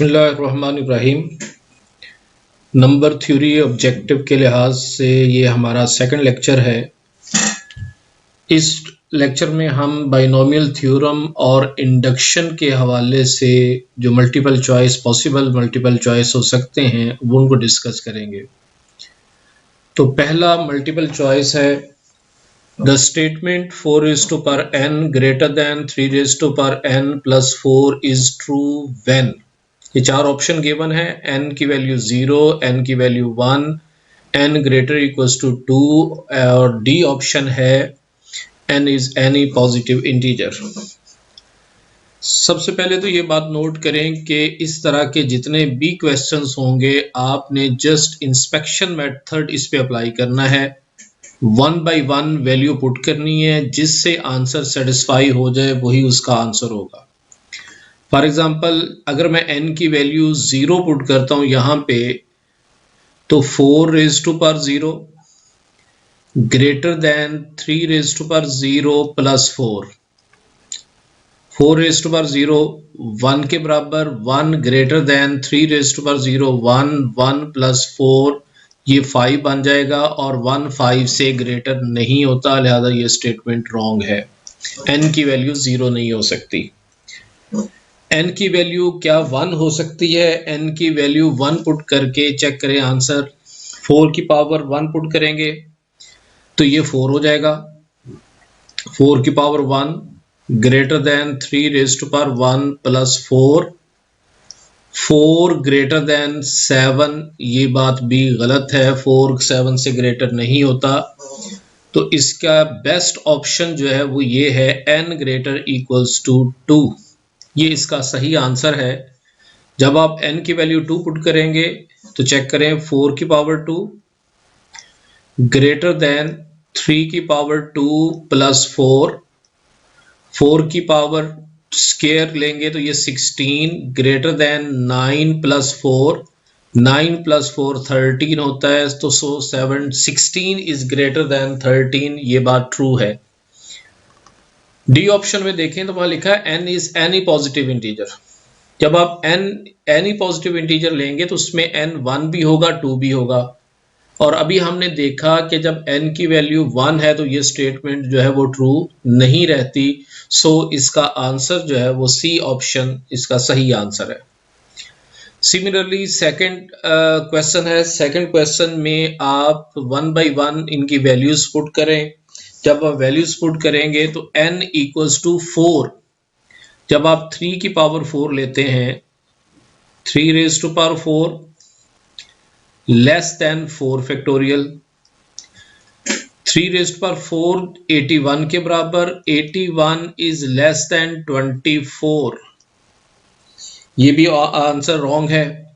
बिस्मिल्लाहिर्रहमानिर्रहीम। Number theory objective के लिहाज से ये हमारा सेकंड लेक्चर है। इस लेक्चर में हम बाइनोमियल थ्योरम और इंडक्शन के हवाले से जो multiple choice possible multiple choice हो सकते हैं वो उनको डिस्कस करेंगे। तो पहला मल्टीपल चॉइस है the statement 4 raised to power n greater than 3 raised to power n plus 4 is true when। ये चार ऑप्शन गिवन है। n की वैल्यू 0, n की value 1, n greater equals to 2 और डी ऑप्शन है n is any positive integer. सबसे पहले तो ये बात नोट करें कि इस तरह के जितने भी क्वेश्चंस होंगे आपने जस्ट इंस्पेक्शन मेथड इस पे अप्लाई करना है। 1 बाई 1 वैल्यू पुट करनी है, जिससे आंसर सेटिस्फाई हो जाए वही उसका आंसर होगा। फॉर एग्जाम्पल अगर मैं n की वैल्यू 0 पुट करता हूं यहां पे, तो 4 raised to power 0 greater than 3 raised to power 0 plus 4 raised to power 0 1 के बराबर, 1 greater than 3 raised to power 0 1 plus 4 ये 5 बन जाएगा और 1 5 से ग्रेटर नहीं होता, लिहाजा ये स्टेटमेंट रॉन्ग है। n की वैल्यू 0 नहीं हो सकती। n की वैल्यू क्या 1 हो सकती है? n की वैल्यू 1 पुट करके चेक करें आंसर। 4 की पावर 1 पुट करेंगे तो ये 4 हो जाएगा। 4 की power 1 greater than 3 raised to power 1 plus 4 greater than 7, ये बात भी गलत है, 4 7 से ग्रेटर नहीं होता। तो इसका बेस्ट ऑप्शन जो है वो ये है n ग्रेटर इक्वल्स टू 2, ये इसका सही आंसर है। जब आप n की वैल्यू 2 पुट करेंगे तो चेक करें 4 की पावर 2 ग्रेटर देन 3 की पावर 2 प्लस 4 की पावर स्क्वायर लेंगे तो ये 16 ग्रेटर देन 9 प्लस 4 9 प्लस 4 13 होता है। तो 16 इज ग्रेटर देन 13, ये बात ट्रू है। डी ऑप्शन में देखें तो वहां लिखा है n is any positive integer. जब आप n एनी पॉजिटिव इंटीजर लेंगे तो उसमें n 1 भी होगा 2 भी होगा, और अभी हमने देखा कि जब n की वैल्यू 1 है तो ये स्टेटमेंट जो है वो ट्रू नहीं रहती। सो इसका आंसर जो है वो सी ऑप्शन इसका सही आंसर है। सिमिलरली सेकंड क्वेश्चन है। सेकंड क्वेश्चन में आप 1 बाई 1 इनकी वैल्यूज पुट करें। जब आप वैल्यूज पुट करेंगे तो n इक्वल्स टू 4, जब आप 3 की पावर 4 लेते हैं 3 raise to power 4 less than 4 factorial, 3 raise to power 4 81 के बराबर, 81 इज लेस देन 24, ये भी आंसर रॉन्ग है।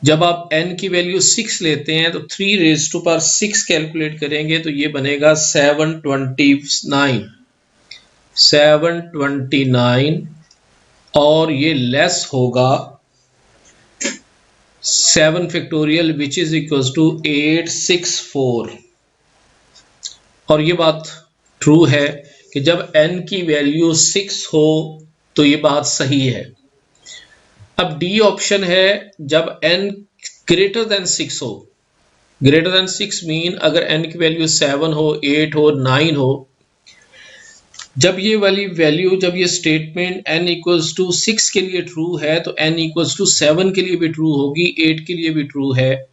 जब आप n की वैल्यू 6 लेते हैं तो 3 रेज टू पावर 6 कैलकुलेट करेंगे तो ये बनेगा 729 और ये लेस होगा 7 factorial which is equals to 864। और ये बात ट्रू है कि जब n की वैल्यू 6 हो तो ये बात सही है। अब डी ऑप्शन है जब n ग्रेटर देन 6 हो। ग्रेटर देन 6 मीन अगर n की वैल्यू 7 हो 8 हो 9 हो, जब ये वाली वैल्यू जब ये स्टेटमेंट n इक्वल्स टू 6 के लिए ट्रू है तो n इक्वल्स टू 7 के लिए भी ट्रू होगी, 8 के लिए भी ट्रू है।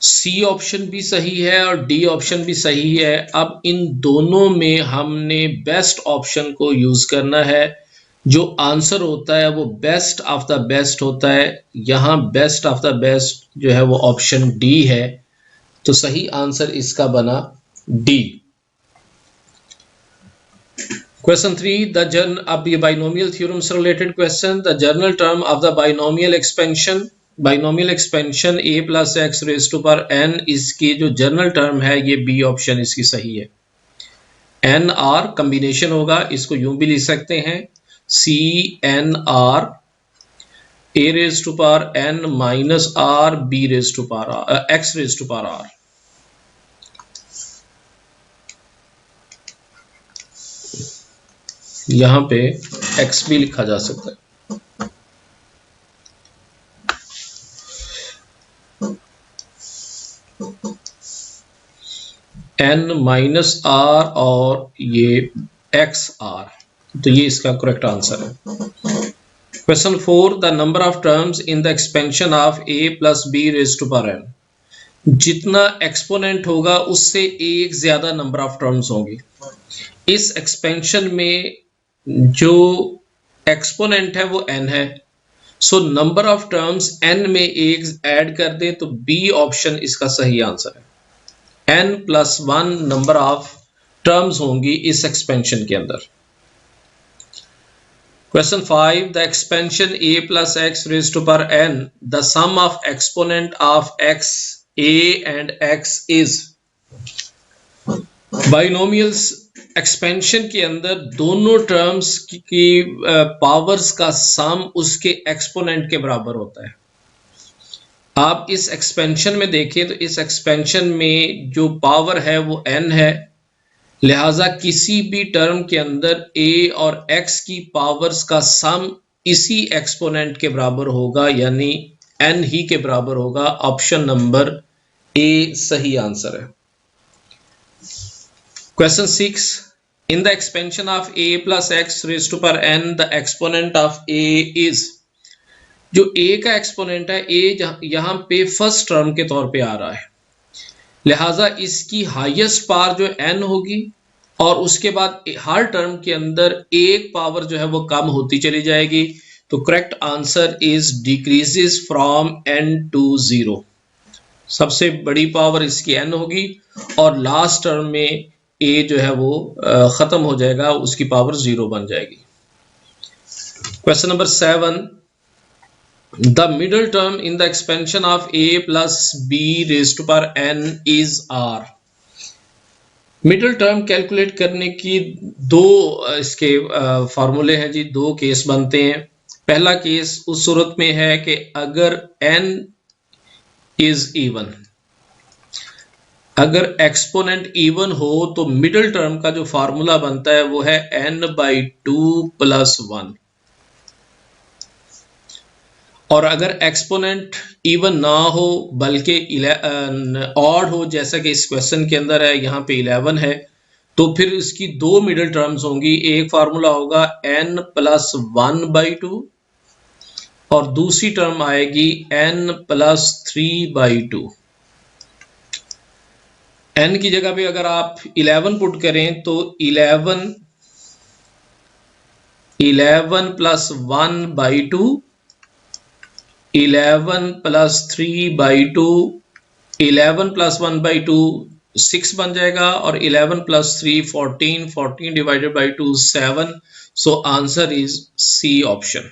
सी ऑप्शन भी सही है और डी ऑप्शन भी सही है। अब इन दोनों में हमने बेस्ट ऑप्शन को यूज करना है। जो आंसर होता है वो बेस्ट ऑफ द बेस्ट होता है। यहाँ बेस्ट ऑफ द बेस्ट जो है वो ऑप्शन डी है, तो सही आंसर इसका बना डी। क्वेश्चन 3 अब ये बाइनोमियल थ्योरम से related question. The general term of the binomial expansion a plus x raise to power n, इसकी जो जनरल टर्म है ये बी ऑप्शन इसकी सही है। n r कॉम्बिनेशन होगा, इसको यूं भी लिख सकते हैं CNR a raise to power n minus r b raise to power x raise to power r। यहां पे x भी लिखा जा सकता है। n माइनस आर और ये एक्स आर, तो ये इसका करेक्ट आंसर है। Question 4, the number of terms in the expansion of a plus b raise to power n, जितना एक्सपोनेंट होगा उससे एक ज्यादा नंबर ऑफ टर्म्स होंगी। इस एक्सपेंशन में जो एक्सपोनेंट है वो n है, so number of terms n में एक ऐड कर दे तो बी ऑप्शन इसका सही आंसर है। n plus 1 number of terms होंगी इस एक्सपेंशन के अंदर। Question 5, the expansion a plus x raised to power n, the sum of exponent of x a and x is। Binomials expansion के अंदर दोनों टर्म्स की पावर्स का सम उसके एक्सपोनेंट के बराबर होता है। आप इस एक्सपेंशन में देखें तो इस एक्सपेंशन में जो पावर है वो n है, लिहाजा किसी भी टर्म के अंदर a और x की पावर्स का सम इसी एक्सपोनेंट के बराबर होगा, यानी n ही के बराबर होगा। ऑप्शन नंबर ए सही आंसर है। Question 6, in the expansion of a plus x raise to power n the exponent of a is. जो a का एक्सपोनेंट है a यहां पे फर्स्ट टर्म के तौर पे आ रहा है, लिहाजा इसकी हाईएस्ट पावर जो n होगी और उसके बाद हर टर्म के अंदर एक पावर जो है वो कम होती चली जाएगी। तो correct answer is decreases from n to 0। सबसे बड़ी पावर इसकी n होगी और लास्ट टर्म में a जो है वो खत्म हो जाएगा, उसकी पावर 0 बन जाएगी। Question number 7, the middle term in the expansion of a plus b raised to power n is r। Middle term calculate करने की दो इसके फार्मूले हैं जी, दो केस बनते हैं। पहला केस उस सूरत में है कि अगर n इज इवन, अगर एक्सपोनेंट इवन हो तो मिडल टर्म का जो फार्मूला बनता है वो है n/2 प्लस 1। और अगर एक्सपोनेंट इवन ना हो बल्कि ऑड हो, जैसा कि इस क्वेश्चन के अंदर है, यहाँ पे 11 है, तो फिर इसकी दो मिडिल टर्म्स होंगी। एक फार्मूला होगा n प्लस 1/2 और दूसरी टर्म आएगी n प्लस 3/2। n की जगह पे अगर आप 11 पुट करें तो 11 प्लस 1/2, 11 प्लस 3/2, 11 प्लस 1/2 6 बन जाएगा और 11 plus 3 14, 14 divided by 2 7। So answer is C option.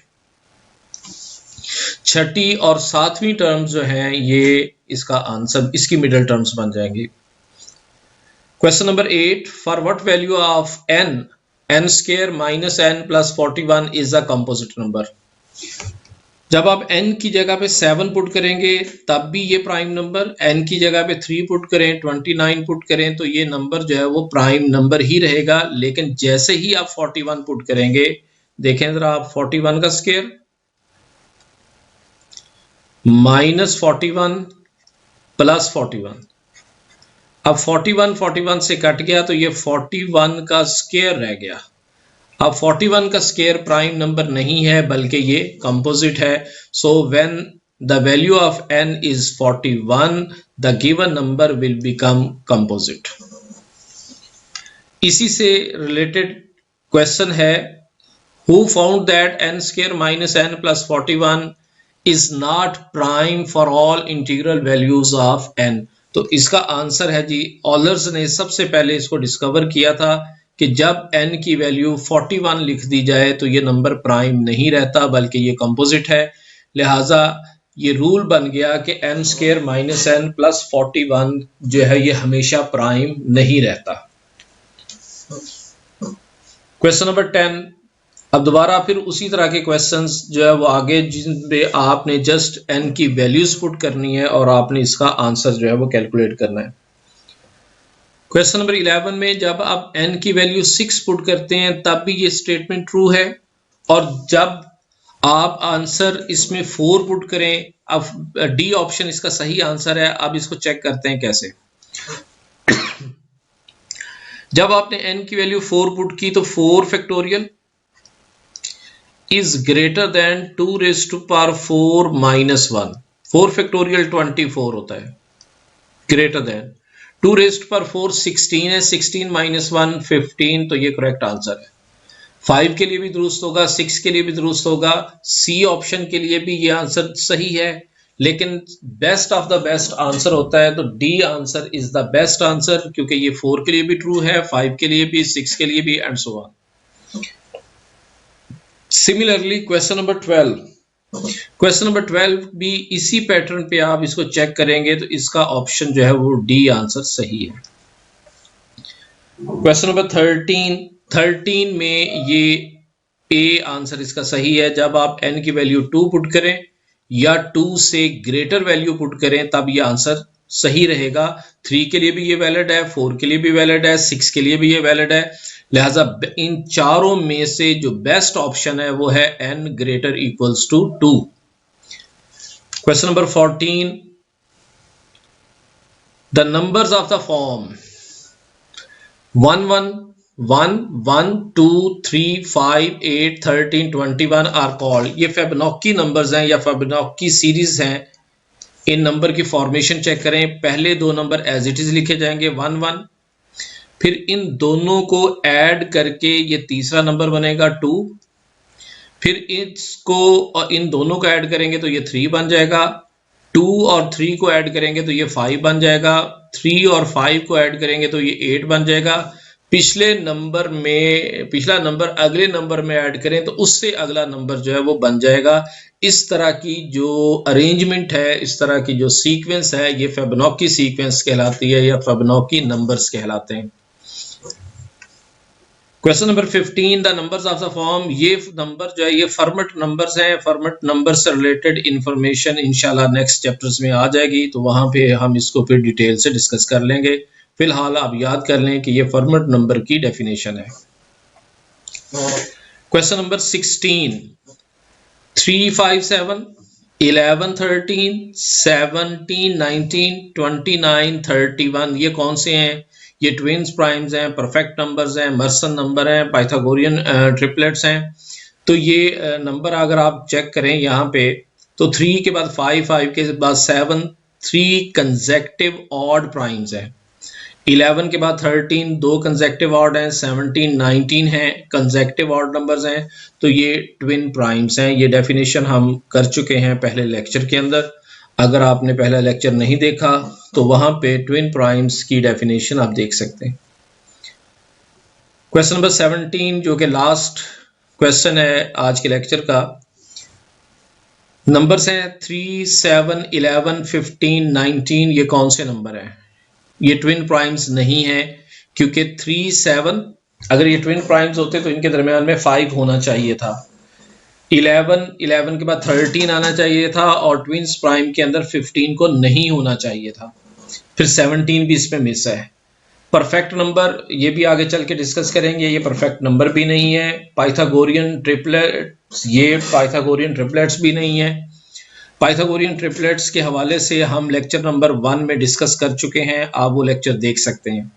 छठी और सातवीं टर्म्स जो हैं ये इसका आंसर, इसकी मिडिल टर्म्स बन जाएंगी। Question number 8, for what value of n square minus n plus 41 is a composite number. जब आप n की जगह पे 7 पुट करेंगे तब भी ये प्राइम नंबर, n की जगह पे 3 पुट करें, 29 पुट करें तो ये नंबर जो है वो प्राइम नंबर ही रहेगा। लेकिन जैसे ही आप 41 पुट करेंगे, देखें जरा आप 41 का स्क्वायर माइनस 41 प्लस 41, अब 41 से कट गया तो ये 41 का स्क्वायर रह गया। अब 41 का स्क्वायर प्राइम नंबर नहीं है बल्कि ये कंपोजिट है। So when the value of n is 41 the given number will become composite. इसी से रिलेटेड क्वेश्चन है, who found that n square minus n plus 41 is not prime for all integral values of n। तो इसका answer है जी, ऑलर्स ने सबसे पहले इसको डिस्कवर किया था कि जब n की वैल्यू 41 लिख दी जाए तो ये नंबर प्राइम नहीं रहता बल्कि ये कंपोजिट है। लिहाजा ये रूल बन गया कि n square minus n plus 41 जो है ये हमेशा प्राइम नहीं रहता। क्वेश्चन नंबर 10, अब दोबारा फिर उसी तरह के क्वेश्चंस जो है वो आगे, जिनमें आपने जस्ट n की वैल्यूज पुट करनी है और आपने इसका आंसर जो है वो कैलकुलेट करना है। क्वेश्चन नंबर 11 में जब आप n की वैल्यू 6 पुट करते हैं तब भी ये स्टेटमेंट ट्रू है, और जब आप आंसर इसमें 4 पुट करें, अब डी ऑप्शन इसका सही आंसर है। अब इसको चेक करते हैं कैसे। जब आपने n की वैल्यू 4 पुट की तो 4 factorial is greater than 2 raise to power 4 minus 1। 4 factorial 24 होता है, greater than 2 raise to power 4 16 है, 16 माइनस 1 15, तो ये करेक्ट आंसर है। 5 के लिए भी दुरुस्त होगा, 6 के लिए भी दुरुस्त होगा, सी ऑप्शन के लिए भी ये आंसर सही है, लेकिन best of the best answer होता है तो D answer is the best answer, क्योंकि ये 4 के लिए भी ट्रू है, 5 के लिए भी, 6 के लिए भी, and so on. Similarly question number 12 भी इसी पैटर्न पे आप इसको चेक करेंगे तो इसका ऑप्शन जो है वो डी आंसर सही है। क्वेश्चन नंबर 13 में ये ए आंसर इसका सही है। जब आप n की वैल्यू 2 पुट करें या 2 से ग्रेटर वैल्यू पुट करें तब ये आंसर सही रहेगा। 3 के लिए भी ये वैलिड है, 4 के लिए भी वैलिड है, 6 के लिए भी ये वैलिड है। लिहाजा इन चारों में से जो बेस्ट ऑप्शन है वो है n greater equals to 2। Question number 14, the numbers of the form 1 1 1 1 2 3 5 8 13 21 are called. ये फेबोनाची नंबर्स हैं या फेबोनाची सीरीज हैं। इन नंबर की फॉर्मेशन चेक करें। पहले दो नंबर एज इट इज लिखे जाएंगे 1 1, फिर इन दोनों को ऐड करके ये तीसरा नंबर बनेगा 2, फिर इसको और इन दोनों को ऐड करेंगे तो ये 3 बन जाएगा, 2 और 3 को ऐड करेंगे तो ये 5 बन जाएगा, 3 और 5 को ऐड करेंगे तो ये 8 बन जाएगा। पिछला नंबर अगले नंबर में ऐड करें तो उससे अगला नंबर जो है वो बन जाएगा। इस तरह की जो अरेंजमेंट है, इस तरह की जो सीक्वेंस है, ये फेबोनाची सीक्वेंस कहलाती है या फेबोनाची नंबर्स कहलाते हैं। Question number 15, the numbers of the form. ये नंबर जो है ये फॉर्मेट नंबर्स हैं। फॉर्मेट नंबर से रिलेटेड इंफॉर्मेशन इंशाल्लाह नेक्स्ट चैप्टर्स में आ जाएगी, तो वहां पे हम इसको फिर डिटेल से डिस्कस कर लेंगे। फिलहाल आप याद कर लें कि ये फॉर्मेट नंबर की डेफिनेशन है। क्वेश्चन नंबर 16, 3 5 7 11 13 17 19 29 31 ये कौन से हैं? ये ट्विन्स प्राइम्स हैं, परफेक्ट नंबर्स हैं, मर्सन नंबर हैं, पाइथागोरियन ट्रिपलेट्स हैं। तो ये नंबर अगर आप चेक करें यहाँ पे तो 3 के बाद 5, 5 के बाद 7, 3 कंसेक्टिव ऑड प्राइम्स हैं। 11 के बाद 13 2 कंसेक्टिव ऑड हैं, 17 19 हैं कंसेक्टिव ऑड नंबर्स हैं। तो ये ट्विन प्राइम्स हैं। ये डेफिनेशन हम कर चुके हैं पहले लेक्चर के अंदर। अगर आपने पहला लेक्चर नहीं देखा तो वहां पे ट्विन प्राइम्स की डेफिनेशन आप देख सकते हैं। क्वेश्चन नंबर 17 जो कि लास्ट क्वेश्चन है आज के लेक्चर का। नंबर्स हैं 3 7 11 15 19। ये कौन से नंबर हैं? ये ट्विन प्राइम्स नहीं है, क्योंकि 3 7 अगर ये ट्विन प्राइम्स होते तो इनके दरमियान में 5 होना चाहिए था। 11 के बाद 13 आना चाहिए था और ट्विन्स प्राइम के अंदर 15 को नहीं होना चाहिए था। फिर 17 भी इसमें मिस है। परफेक्ट नंबर ये भी आगे चल के डिस्कस करेंगे, ये परफेक्ट नंबर भी नहीं है। पाइथागोरियन ट्रिपलेट्स, ये पाइथागोरियन ट्रिपलेट्स भी नहीं है। पाइथागोरियन ट्रिपलेट्स के हवाले से हम लेक्चर नंबर 1 में डिस्कस कर चुके हैं, आप वो लेक्चर देख सकते हैं।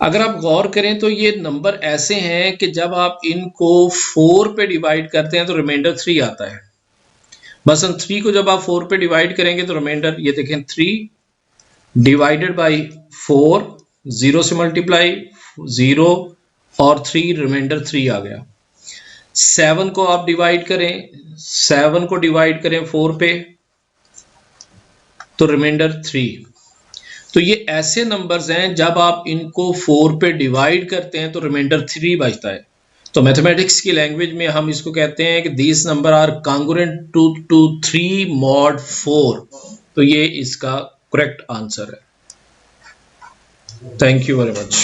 अगर आप गौर करें तो ये नंबर ऐसे हैं कि जब आप इनको 4 पे डिवाइड करते हैं तो रिमाइंडर 3 आता है। मसलन 3 को जब आप 4 पे डिवाइड करेंगे तो रिमाइंडर ये देखें 3 डिवाइडेड बाई 4, 0 से मल्टीप्लाई 0 और 3 रिमाइंडर 3 आ गया। 7 को आप डिवाइड करें, 7 को डिवाइड करें 4 पे तो रिमाइंडर 3। तो ये ऐसे नंबर्स हैं जब आप इनको 4 पे डिवाइड करते हैं तो रिमाइंडर 3 बचता है। तो मैथमेटिक्स की लैंग्वेज में हम इसको कहते हैं कि these number are congruent to 3 mod 4। तो ये इसका करेक्ट आंसर है। Thank you very much.